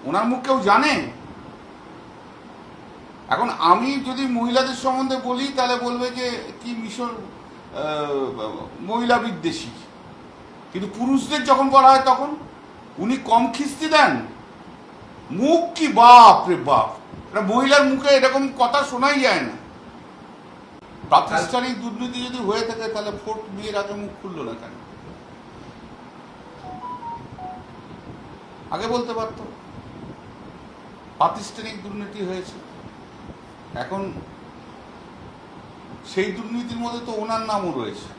ওনার মুখ কেউ জানে? এখন আমি যদি মহিলাদের সম্বন্ধে বলি তাহলে বলবে যে কি মিশর মহিলা বিদ্বেষী, কিন্তু পুরুষদের যখন বলা হয় তখন উনি কম খিস্তি দেন? মুখ কি বাপ রে বাপ, মহিলার মুখে এরকম কথা শোনাই যায় না। প্রাতিষ্ঠানিক দুর্নীতি যদি হয়ে থাকে তাহলে ভোট বিয়ের আগে মুখ খুললো না কেন? আগে বলতে পারতো প্রাতিষ্ঠানিক দুর্নীতি হয়েছে। এখন সেই দুর্নীতির মধ্যে তো ওনার নামও রয়েছে।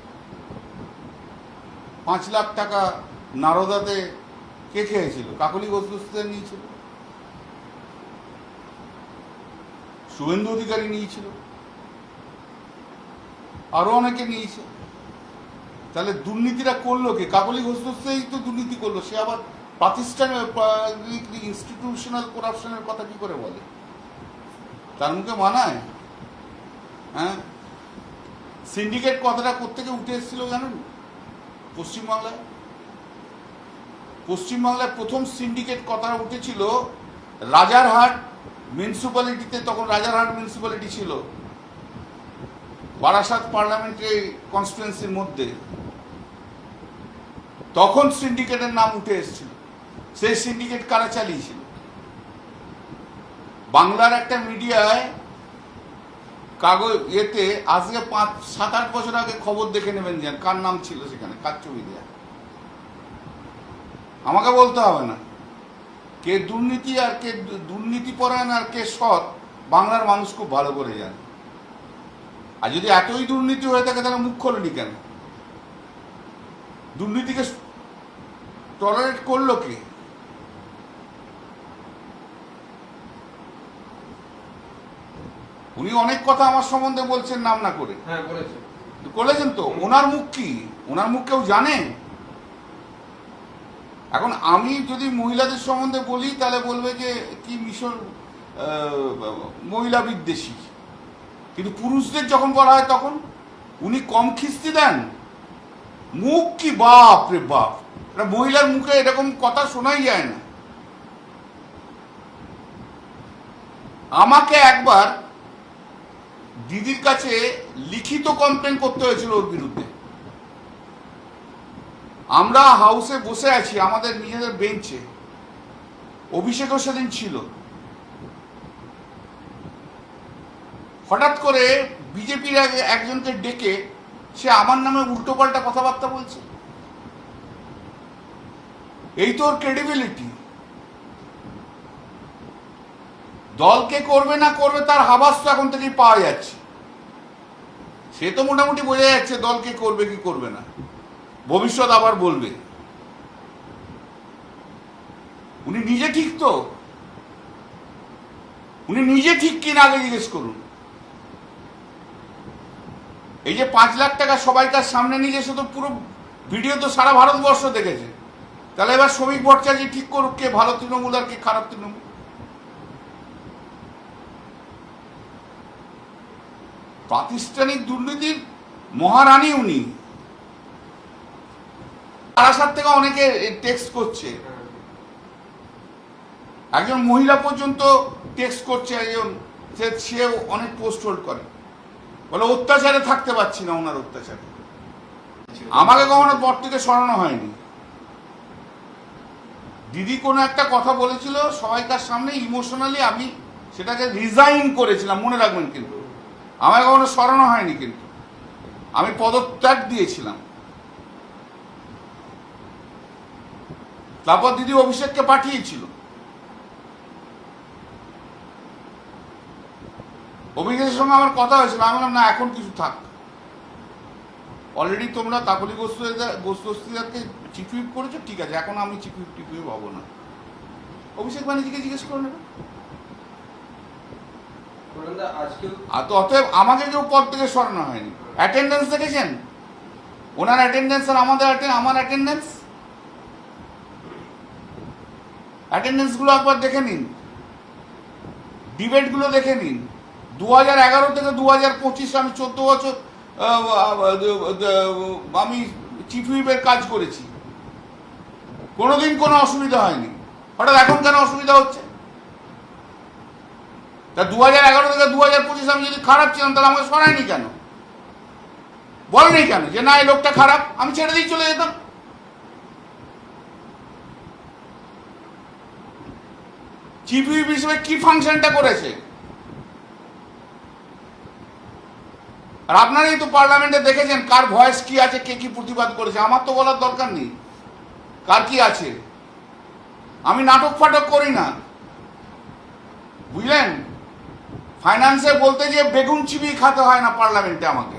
5 লাখ টাকা নারদাতে কে খেয়েছিল? কাকলি ঘোষ নিয়েছিল, শুভেন্দু অধিকারী নিয়েছিল, আরো অনেকে নিয়েছে। তাহলে দুর্নীতিটা করলো কে? কাকলি ঘোষ তো দুর্নীতি করলো, সে আবার প্রাতিষ্ঠানিক ইনস্টিটিউশনাল করাপশনের কথা কি করে বলে? তার মুখে মানায়? হ্যাঁ, সিন্ডিকেট কথাটা কোত্থেকে উঠে এসেছিল জানেন? পশ্চিমবাংলায় প্রথম সিন্ডিকেট কথাটা উঠেছিল রাজারহাট মিউনিসিপ্যালিটিতে। তখন রাজারহাট মিউনিসিপ্যালিটি ছিল বারাসাত পার্লামেন্টারি কনস্টিটুয়েন্সির মধ্যে। তখন সিন্ডিকেটের নাম উঠে এসেছিল। সেই সিন্ডিকেট কারা চালিয়েছিল? বাংলার একটা মিডিয়ায় কাগজ এতে আজকে 5-7-8 বছর আগে খবর দেখে নেবেন যান কার নাম ছিল সেখানে, কার ছবি দেয়া। আমাকে বলতে হবে না কে দুর্নীতি আর কে দুর্নীতিপরায়ণ আর কে সৎ, বাংলার মানুষ খুব ভালো করে জানে। আর যদি এতই দুর্নীতি হয়ে থাকে তাহলে মুখ খোলেনি কেন? দুর্নীতিকে টলারেট করলো কে? উনি অনেক কথা আমার সম্বন্ধে বলছেন নাম না করে। হ্যাঁ বলেছেন তো। ওনার মুখ কি? ওনার মুখ কেউ জানে? এখন আমি যদি মহিলাদের সম্বন্ধে বলি তাহলে বলবে যে কি মিশর মহিলা বিদ্বেষী, কিন্তু পুরুষদের যখন বলা হয় তখন উনি কম খিস্তি দেন? মুখ কি বাপ রে বাপ, মহিলার মুখে এরকম কথা শোনাই যায় না। আমাকে একবার দিদির কাছে লিখিত কমপ্লেন করতে হয়েছিল ওর বিরুদ্ধে। আমরা হাউসে বসে আছি আমাদের নিজেদের বেঞ্চে, অভিষেকও সেদিন ছিল। হঠাৎ করে বিজেপির একজনকে ডেকে সে আমার নামে উল্টোপাল্টা কথাবার্তা বলছে। এই তো ওর ক্রেডিবিলিটি। দলকে করবে না করবে তার হাবাস তো এখন থেকেই পাওয়া যাচ্ছে। সে তো মোটামুটি বোঝা যাচ্ছে দলকে করবে কি করবে না, ভবিষ্যৎ আবার বলবে। উনি নিজে ঠিক তো? উনি নিজে ঠিক কিনা আগে জিজ্ঞেস করুন। এই যে 5 লাখ টাকা সবাইকার সামনে নিয়ে এসে তো পুরো ভিডিও তো সারা ভারতবর্ষ দেখেছে। তাহলে এবার শ্রমিক ভট্টাচার্য ঠিক করুক কে ভালো তৃণমূল আর কে খারাপ তৃণমূল। প্রাতিষ্ঠানিক দুর্নীতির মহারানী উনি। বারাসাত থেকে অনেকে টেক্সট করছে, একজন মহিলা পর্যন্ত টেক্সট করছে, একজন সে অনেক পোস্ট হোল্ড করে, বলে অত্যাচারে থাকতে পারছি না ওনার অত্যাচারে। আমাকে কখনো পর থেকে সরানো হয়নি। দিদি কোনো একটা কথা বলেছিল সবাইকার সামনে, ইমোশনালি আমি সেটাকে রিজাইন করেছিলাম, মনে রাখবেন। কিন্তু আমাকে কখনো সরানো হয়নি, কিন্তু আমি পদত্যাগ দিয়েছিলাম। তারপর দিদি অভিষেককে পাঠিয়েছিল। অভিষেকের সঙ্গে আমার কথা হয়েছিল, আমি বললাম না এখন কিছু থাক, অলরেডি তোমরা কাকলি গোস্বামীকে চিফ হুইপ করেছো, ঠিক আছে, এখন আমি চিফ হুইপ হবো না। অভিষেক ব্যানার্জিকে জিজ্ঞেস করে নেবে। আর তো অতএব আমাকে কেউ পদ থেকে সরানো হয়নি। অ্যাটেন্ডেন্স দেখেছেন ওনার অ্যাটেন্ডেন্স আর আমার অ্যাটেন্ডেন্স গুলো একবার দেখে নিন, ডিবেট গুলো দেখে নিন। 2011 থেকে 2025 আমি 14 বছর আমি চিফ হুইপের কাজ করেছি, কোনোদিন কোনো অসুবিধা হয়নি। হঠাৎ এখন কেন অসুবিধা হচ্ছে? তা 2011 থেকে 2025 আমি যদি খারাপ ছিলাম তাহলে আমাকে সরায়নি কেন? বলেনি কেন যে না এই লোকটা খারাপ, আমি ছেড়ে দিয়ে চলে যেতাম? চিফ হুইপ হিসেবে কি ফাংশনটা করেছে? আর আপনারাই তো পার্লামেন্টে দেখেছেন কার ভয়েস কি আছে, কে কি প্রতিবাদ করেছে। আমার তো বলার দরকার নেই কার কি আছে। আমি নাটক ফাটক করি না, বুঝলেন? ফাইন্যান্সে বলতে যে বেগুন চিবিয়ে খাতে হয় না পার্লামেন্টে আমাকে।